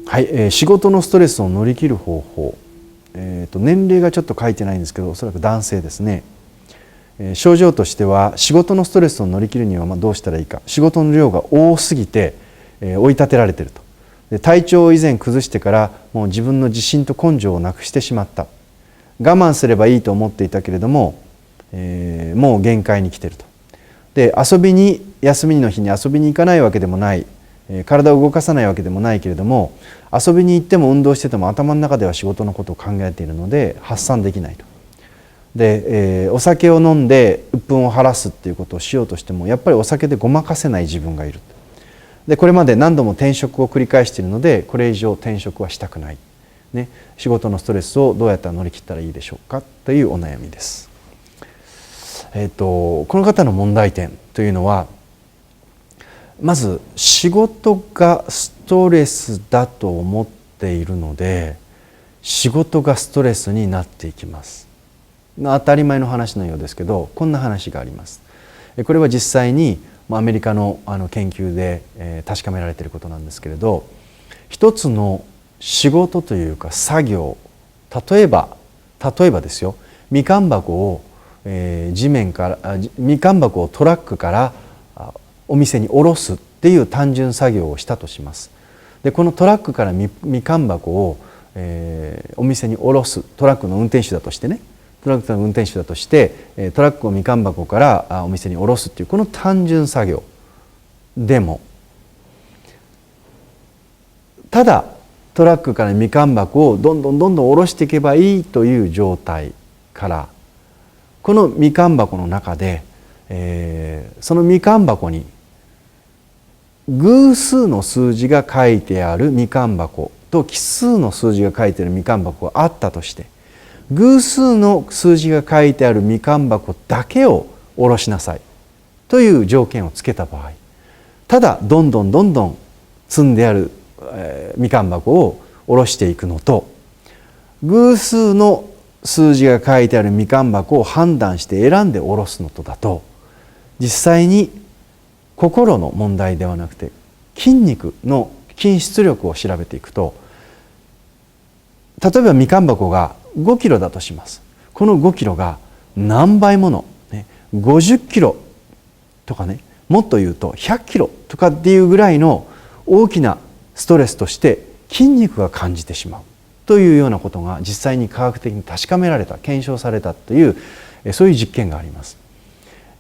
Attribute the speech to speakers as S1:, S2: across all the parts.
S1: はい、仕事のストレスを乗り切る方法、年齢がちょっと書いてないんですけど、おそらく男性ですね。症状としては仕事のストレスを乗り切るにはどうしたらいいか。仕事の量が多すぎて追い立てられていると。で、体調を以前崩してからもう自分の自信と根性をなくしてしまった。我慢すればいいと思っていたけれども、もう限界に来ていると。で、休みの日に遊びに行かないわけでもない、体を動かさないわけでもないけれども、遊びに行っても運動してても頭の中では仕事のことを考えているので発散できないと。で、お酒を飲んで鬱憤を晴らすっていうことをしようとしてもやっぱりお酒でごまかせない自分がいる。で、これまで何度も転職を繰り返しているのでこれ以上転職はしたくない、ね、仕事のストレスをどうやったら乗り切ったらいいでしょうかというお悩みです。この方の問題点というのは、まず仕事がストレスだと思っているので仕事がストレスになっていきます。当たり前の話のようですけど、こんな話があります。これは実際にアメリカの研究で確かめられていることなんですけれど、一つの仕事というか作業、例えばですよ、みかん箱をみかん箱をトラックからお店に下ろすっていう単純作業をしたとします。で、このトラックからみかん箱を、お店に下ろす、トラックの運転手だとしてね、トラックの運転手だとしてトラックをみかん箱からお店に下ろすっていうこの単純作業でも、ただトラックからみかん箱をどんどん下ろしていけばいいという状態から、このみかん箱の中で、そのみかん箱に偶数の数字が書いてあるみかん箱と奇数の数字が書いてあるみかん箱があったとして、偶数の数字が書いてあるみかん箱だけを下ろしなさいという条件をつけた場合、ただどんどん積んである、みかん箱を下ろしていくのと、偶数の数字が書いてあるみかん箱を判断して選んで下ろすのとだと、実際に心の問題ではなくて筋肉の筋出力を調べていくと、例えばみかん箱が5キロだとします。この5キロが何倍もの、50キロとかね、もっと言うと100キロとかっていうぐらいの大きなストレスとして筋肉が感じてしまうというようなことが実際に科学的に確かめられた、検証されたという、そういう実験があります。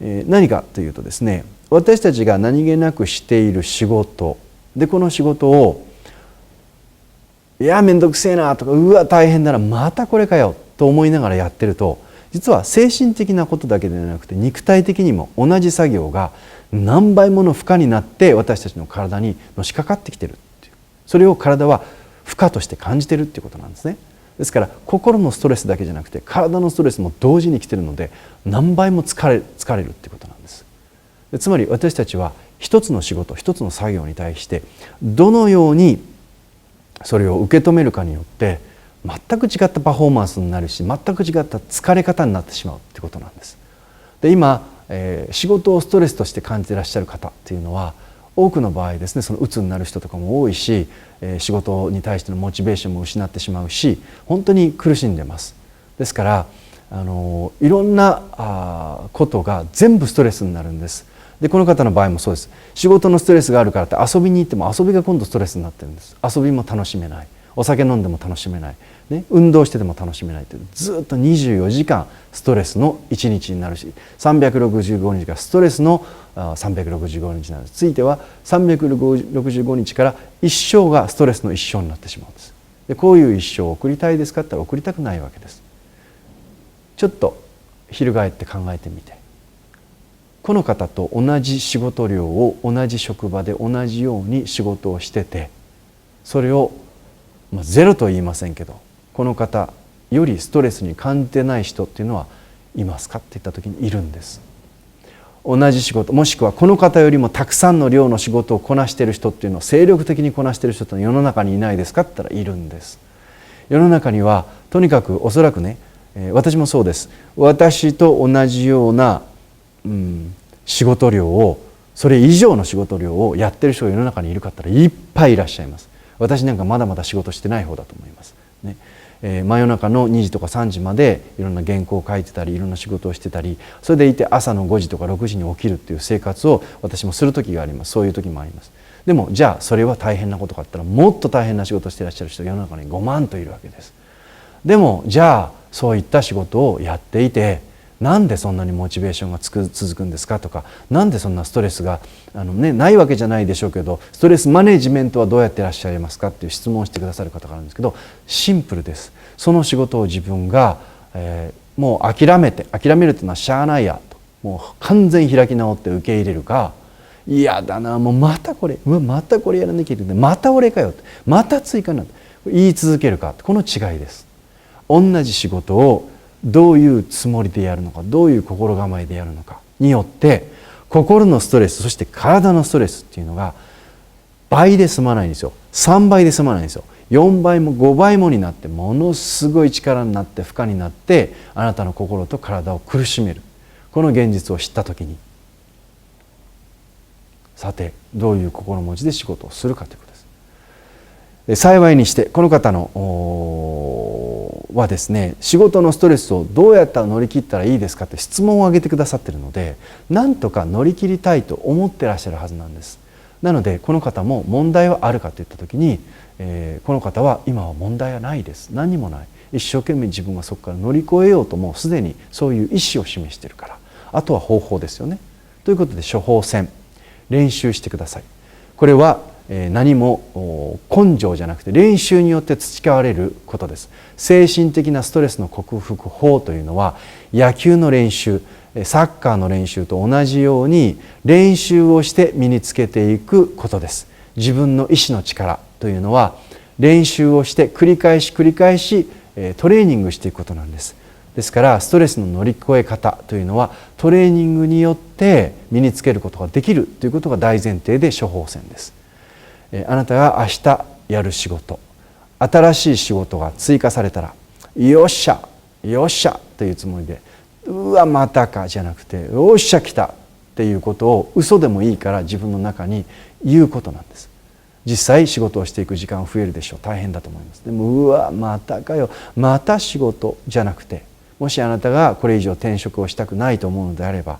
S1: 何かというとですね、私たちが何気なくしている仕事で、この仕事をいやめんどくせえなとか、うわ大変だな、またこれかよと思いながらやってると、実は精神的なことだけではなくて肉体的にも同じ作業が何倍もの負荷になって私たちの体にのしかかってきてるっていう、それを体は負荷として感じてるっていうことなんですね。ですから心のストレスだけじゃなくて体のストレスも同時に来てるので何倍も疲れるっていうことなんです。つまり私たちは一つの仕事、一つの作業に対してどのようにそれを受け止めるかによって全く違ったパフォーマンスになるし、全く違った疲れ方になってしまうってことなんです。で、今、仕事をストレスとして感じていらっしゃる方っていうのは多くの場合ですね、その鬱になる人とかも多いし、仕事に対してのモチベーションも失ってしまうし、本当に苦しんでます。ですからいろんなことが全部ストレスになるんです。で、この方の場合もそうです。仕事のストレスがあるからって遊びに行っても遊びが今度ストレスになってるんです。遊びも楽しめない、お酒飲んでも楽しめない、ね、運動してても楽しめないという、ずっと24時間ストレスの1日になるし、365日がストレスの365日になる。ついては365日から一生がストレスの一生になってしまうんです。で、こういう一生を送りたいですかって言ったら送りたくないわけです。ちょっと翻って考えてみて、この方と同じ仕事量を同じ職場で同じように仕事をしてて、それをゼロとは言いませんけど、この方よりストレスに感じてない人っていうのはいますかって言った時にいるんです。同じ仕事、もしくはこの方よりもたくさんの量の仕事をこなしている人っていうのを精力的にこなしている人って世の中にいないですかって言ったらいるんです。世の中にはとにかくおそらくね、私もそうです。私と同じような、仕事量を、それ以上の仕事量をやってる人が世の中にいるかって言ったらいっぱいいらっしゃいます。私なんかまだまだ仕事してない方だと思いますね。真夜中の2時とか3時までいろんな原稿を書いてたりいろんな仕事をしてたり、それでいて朝の5時とか6時に起きるっていう生活を私もする時があります。そういう時もあります。でもじゃあそれは大変なことかって言ったら、もっと大変な仕事をしていらっしゃる人が世の中に5万といるわけです。でもじゃあそういった仕事をやっていて、なんでそんなにモチベーションが続くんですかとか、なんでそんなストレスがないわけじゃないでしょうけど、ストレスマネジメントはどうやっていらっしゃいますかっていう質問をしてくださる方があるんですけど、シンプルです。その仕事を自分が、もう諦めるっていうのはしゃあないやと、もう完全に開き直って受け入れるか、嫌だな、もうまたこれまたこれやらなきゃいけない、また俺かよって、また追加なんて言い続けるか、この違いです。同じ仕事をどういうつもりでやるのか、どういう心構えでやるのかによって、心のストレス、そして体のストレスっていうのが倍で済まないんですよ。3倍で済まないんですよ。4倍も5倍もになって、ものすごい力になって負荷になって、あなたの心と体を苦しめる。この現実を知ったときに、さてどういう心持ちで仕事をするかということです。幸いにしてこの方のはですね、仕事のストレスをどうやったら乗り切ったらいいですかって質問を挙げてくださっているので、なんとか乗り切りたいと思ってらっしゃるはずなんです。なのでこの方も問題はあるかといった時に、この方は今は問題はないです。何にもない。一生懸命自分がそこから乗り越えようと、もうすでにそういう意思を示しているから、あとは方法ですよね。ということで処方箋練習してください。これは何も根性じゃなくて練習によって培われることです。精神的なストレスの克服法というのは、野球の練習、サッカーの練習と同じように練習をして身につけていくことです。自分の意志の力というのは練習をして繰り返しトレーニングしていくことなんです。ですからストレスの乗り越え方というのはトレーニングによって身につけることができるということが大前提で処方箋です。あなたが明日やる仕事、新しい仕事が追加されたら、よっしゃよっしゃというつもりで、うわまたかじゃなくて、よっしゃ来たっていうことを嘘でもいいから自分の中に言うことなんです。実際仕事をしていく時間増えるでしょう。大変だと思います。でもうわまたかよ、また仕事じゃなくて、もしあなたがこれ以上転職をしたくないと思うのであれば、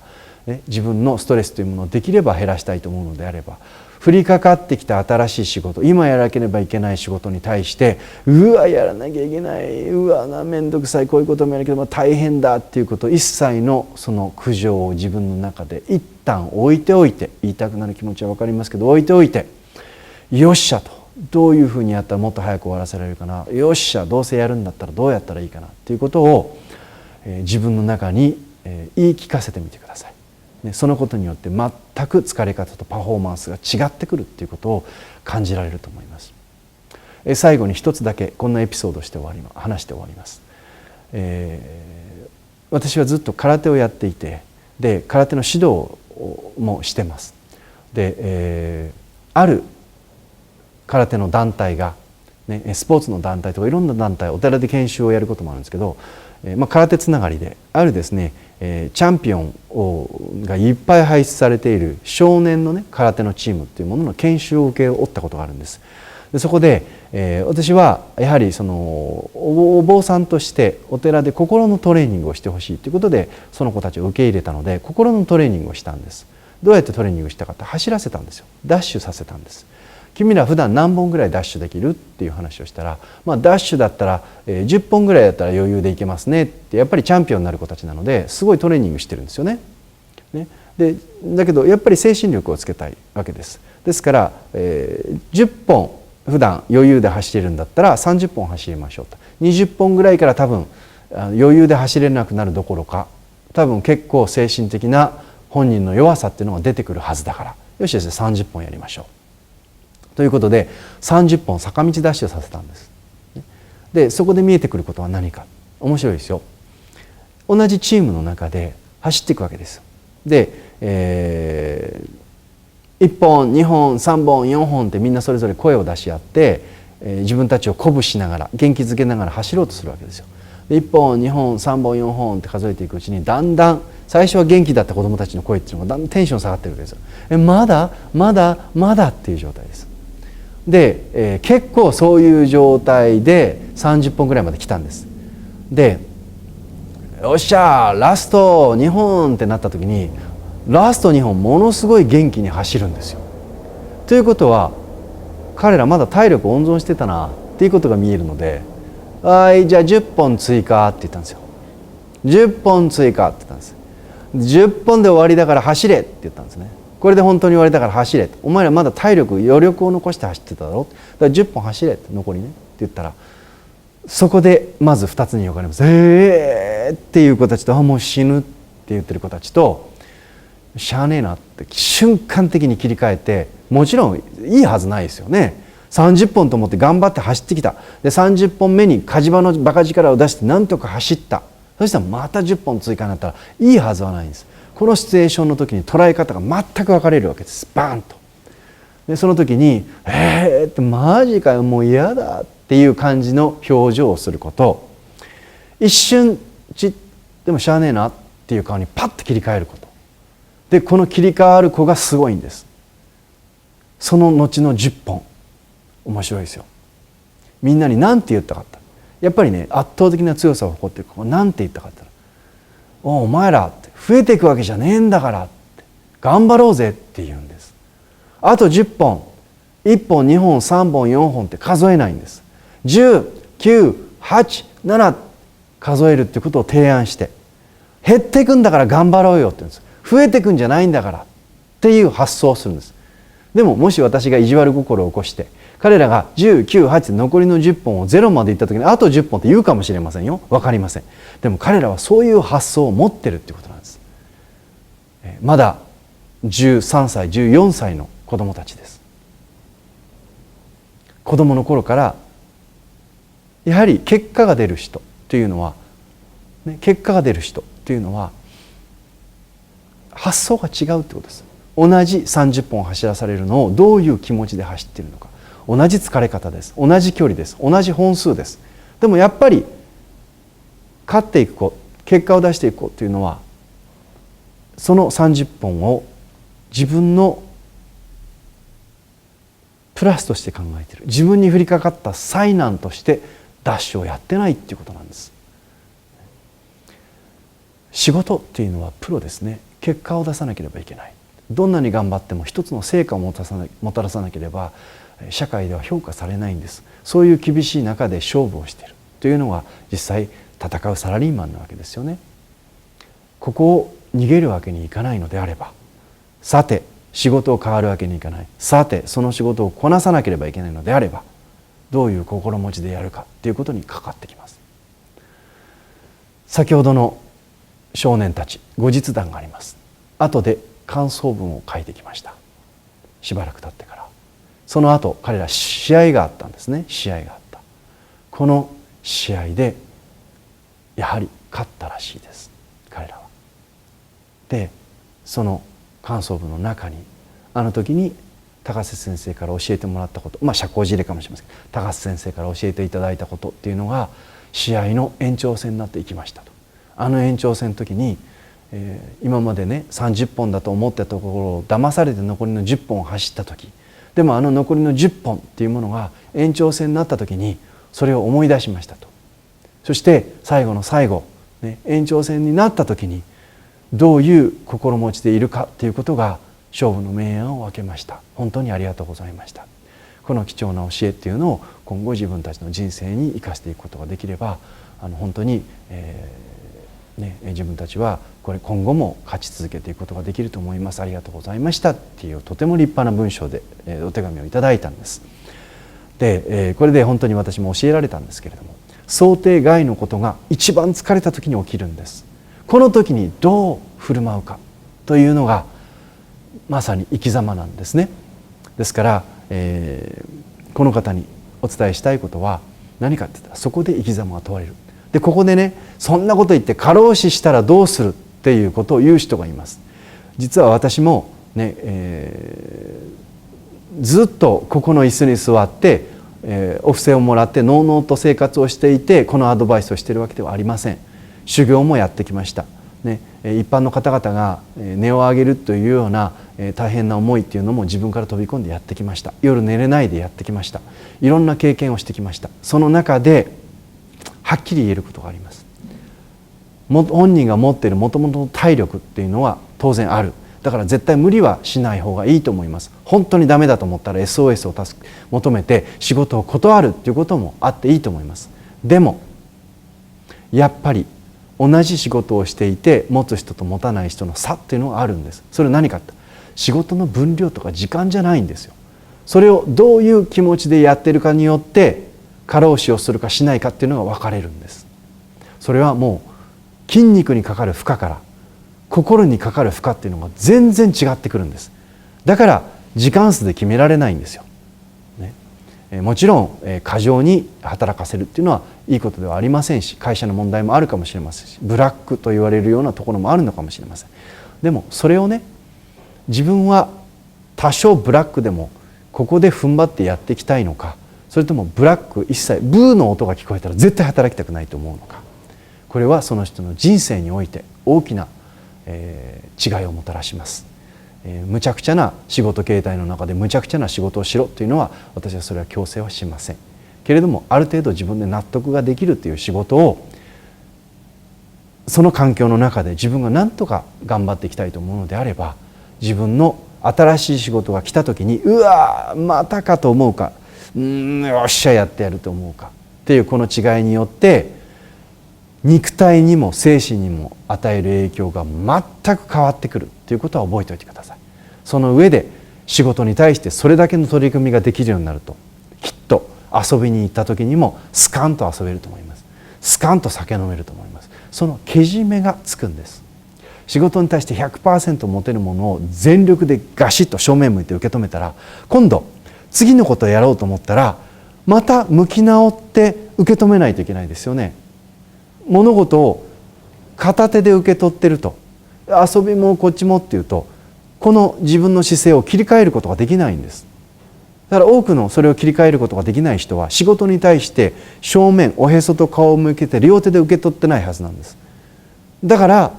S1: 自分のストレスというものをできれば減らしたいと思うのであれば、降りかかってきた新しい仕事、今やらなければいけない仕事に対して、うわやらなきゃいけない、うわな面倒くさい、こういうこともやらなければ大変だっていうこと、一切のその苦情を自分の中で一旦置いておいて、言いたくなる気持ちは分かりますけど置いておいて、よっしゃと、どういうふうにやったらもっと早く終わらせられるかな、よっしゃどうせやるんだったらどうやったらいいかなっていうことを、自分の中に言い聞かせてみてください。そのことによって全く疲れ方とパフォーマンスが違ってくるっていうことを感じられると思います。最後に一つだけこんなエピソードをして話して終わります。私はずっと空手をやっていて、で空手の指導もしてます。で、ある空手の団体が、スポーツの団体とかいろんな団体、お寺で研修をやることもあるんですけど、空手つながりであるですね、チャンピオンがいっぱい輩出されている少年の空手のチームっていうものの研修を受け負ったことがあるんです。でそこで、私はやはりそのお坊さんとしてお寺で心のトレーニングをしてほしいということで、その子たちを受け入れたので心のトレーニングをしたんです。どうやってトレーニングしたかって、走らせたんですよ。ダッシュさせたんです。君ら普段何本ぐらいダッシュできるっていう話をしたら、ダッシュだったら10本ぐらいだったら余裕でいけますねって、やっぱりチャンピオンになる子たちなのですごいトレーニングしてるんですよね。でだけどやっぱり精神力をつけたいわけです。ですから、10本普段余裕で走れるんだったら30本走りましょうと。20本ぐらいから多分余裕で走れなくなるどころか、多分結構精神的な本人の弱さっていうのが出てくるはずだから、よしですね30本やりましょうということで30本坂道ダッシュをさせたんです。でそこで見えてくることは何か、面白いですよ。同じチームの中で走っていくわけです。で、1本2本3本4本ってみんなそれぞれ声を出し合って、自分たちを鼓舞しながら元気づけながら走ろうとするわけですよ。で1本2本3本4本って数えていくうちにだんだん最初は元気だった子どもたちの声っていうのがだんだんテンション下がってるわけですよ。まだまだまだっていう状態です。で、結構そういう状態で30本ぐらいまで来たんです。で、よっしゃーラスト2本ってなった時に、ラスト2本ものすごい元気に走るんですよ。ということは彼らまだ体力温存してたなっていうことが見えるので、はいじゃあ10本追加って言ったんですよ。10本追加って言ったんです。10本で終わりだから走れって言ったんですね。これで本当に終わりだから走れ、お前らまだ体力余力を残して走ってただろ、だから10本走れって残りねって言ったら、そこでまず2つに分かれます。っていう子たちと、もう死ぬって言ってる子たちと、しゃあねえなって瞬間的に切り替えて、もちろんいいはずないですよね。30本と思って頑張って走ってきた。で30本目に火事場のバカ力を出してなんとか走った。そしたらまた10本追加になったらいいはずはないんです。このシチュエーションの時に捉え方が全く分かれるわけです。バーンと。でその時に「ってマジかよもう嫌だ」っていう感じの表情をすること、一瞬でもしゃあねえなっていう顔にパッと切り替えること。でこの切り替わる子がすごいんです。その後の10本面白いですよ。みんなに何て言ったかった。やっぱりね圧倒的な強さを誇っている子が何て言ったかったら「お前らって増えていくわけじゃねえんだから」って「頑張ろうぜ」って言うんです。あと10本1本2本3本4本って数えないんです。10、9、8、7数えるっていうことを提案して、減っていくんだから頑張ろうよって言うんです。増えていくんじゃないんだからっていう発想をするんです。でももし私が意地悪心を起こして彼らが10、9、8残りの10本を0までいった時にあと10本って言うかもしれませんよ。分かりません。でも彼らはそういう発想を持ってるっていうことなんです。まだ13歳14歳の子供たちです。子供の頃からやはり結果が出る人というのは、結果が出る人というのは発想が違うってことです。同じ30本走らされるのをどういう気持ちで走っているのか、同じ疲れ方です、同じ距離です、同じ本数です。でもやっぱり勝っていく子、結果を出していく子というのはその30本を自分のプラスとして考えている、自分に降りかかった災難としてダッシュをやってないっていうことなんです。仕事っていうのはプロですね。結果を出さなければいけない。どんなに頑張っても一つの成果をもたらさなければ社会では評価されないんです。そういう厳しい中で勝負をしているというのが実際戦うサラリーマンなわけですよね。ここを逃げるわけにいかないのであれば、さて仕事を変わるわけにいかない、さてその仕事をこなさなければいけないのであれば、どういう心持ちでやるかということにかかってきます。先ほどの少年たち後日談があります。後で感想文を書いてきました。しばらく経ってから。その後彼ら試合があったんですね。試合があった。この試合でやはり勝ったらしいです、彼らは。でその感想文の中にあの時に高瀬先生から教えてもらったこと、社交辞令かもしれませんけど、高瀬先生から教えていただいたことっていうのが試合の延長戦になっていきましたと。あの延長戦の時に、今までね30本だと思ってたところを騙されて残りの10本を走った時、でもあの残りの10本っていうものが延長戦になった時にそれを思い出しましたと。そして最後の最後、延長戦になった時にどういう心持ちでいるかということが勝負の明暗を分けました。本当にありがとうございました。この貴重な教えっていうのを今後自分たちの人生に生かしていくことができれば、本当に、自分たちはこれ今後も勝ち続けていくことができると思います。ありがとうございましたっていうとても立派な文章で、お手紙をいただいたんです。で、これで本当に私も教えられたんですけれども、想定外のことが一番疲れた時に起きるんです。この時にどう振る舞うかというのがまさに生き様なんですね。ですから、この方にお伝えしたいことは何かって言ったら、そこで生き様が問われる。でここでね、そんなこと言って過労死したらどうするっていうことを言う人がいます。実は私もね、ずっとここの椅子に座って、お布施をもらってのうのうと生活をしていてこのアドバイスをしているわけではありません。修行もやってきました。ね、一般の方々が値を上げるというような大変な思いっていうのも自分から飛び込んでやってきました。夜寝れないでやってきました。いろんな経験をしてきました。その中ではっきり言えることがあります。本人が持っているもともとの体力っていうのは当然ある。だから絶対無理はしない方がいいと思います。本当にダメだと思ったら SOS を求めて仕事を断るっていうこともあっていいと思います。でもやっぱり同じ仕事をしていて持つ人と持たない人の差っていうのがあるんです。それは何かって、仕事の分量とか時間じゃないんですよ。それをどういう気持ちでやってるかによって過労死をするかしないかっていうのが分かれるんです。それはもう筋肉にかかる負荷から心にかかる負荷っていうのが全然違ってくるんです。だから時間数で決められないんですよ、ね、もちろん過剰に働かせるっていうのはいいことではありませんし、会社の問題もあるかもしれませんし、ブラックと言われるようなところもあるのかもしれません。でもそれをね、自分は多少ブラックでもここで踏ん張ってやっていきたいのか、それともブラック一切ブーの音が聞こえたら絶対働きたくないと思うのか、これはその人の人生において大きな違いをもたらします。むちゃくちゃな仕事形態の中でむちゃくちゃな仕事をしろというのは、私はそれは強制はしませんけれども、ある程度自分で納得ができるという仕事をその環境の中で自分が何とか頑張っていきたいと思うのであれば、自分の新しい仕事が来た時にうわまたかと思うか、よっしゃやってやると思うかっていうこの違いによって肉体にも精神にも与える影響が全く変わってくるということは覚えておいてください。その上で仕事に対してそれだけの取り組みができるようになると、きっと遊びに行った時にもスカンと遊べると思います。スカンと酒飲めると思います。そのけじめがつくんです。仕事に対して 100% 持てるものを全力でガシッと正面向いて受け止めたら、今度次のことをやろうと思ったらまた向き直って受け止めないといけないですよね。物事を片手で受け取ってると、遊びもこっちもっていうと、この自分の姿勢を切り替えることができないんです。だから多くのそれを切り替えることができない人は仕事に対して正面おへそと顔を向けて両手で受け取ってないはずなんです。だから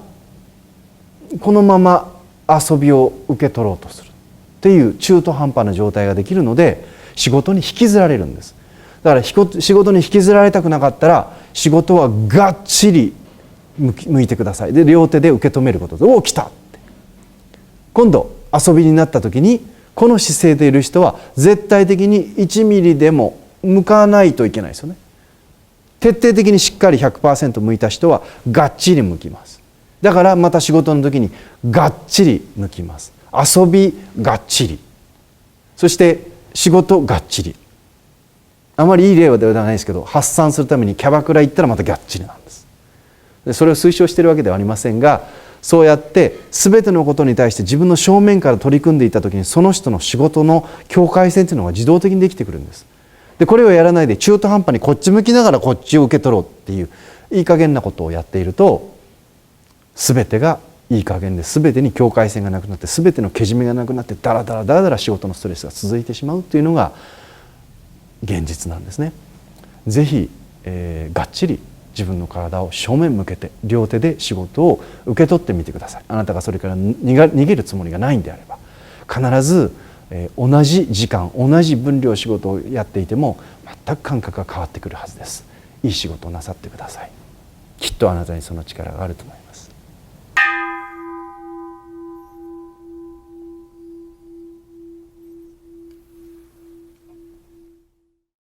S1: このまま遊びを受け取ろうとするっていう中途半端な状態ができるので、仕事に引きずられるんです。だから仕事に引きずられたくなかったら仕事はがっちり向いてください。で両手で受け止めることで、おお来たって、今度遊びになった時にこの姿勢でいる人は絶対的に1ミリでも向かないといけないですよね。徹底的にしっかり 100% 向いた人はがっちり向きます。だからまた仕事の時にがっちり向きます。遊びがっちり、そして仕事がっちり。あまりいい例ではないですけど、発散するためにキャバクラ行ったらまたがっちりなんです。でそれを推奨しているわけではありませんが、そうやって全てのことに対して自分の正面から取り組んでいった時に、その人の仕事の境界線というのが自動的にできてくるんです。でこれをやらないで中途半端にこっち向きながらこっちを受け取ろうっていういい加減なことをやっていると、全てがいい加減で全てに境界線がなくなって全てのけじめがなくなって、だらだらだらだら仕事のストレスが続いてしまうというのが現実なんですね。ぜひ、がっちり自分の体を正面向けて両手で仕事を受け取ってみてください。あなたがそれから逃げるつもりがないんであれば、必ず、同じ時間同じ分量仕事をやっていても全く感覚が変わってくるはずです。いい仕事をなさってください。きっとあなたにその力があると思います。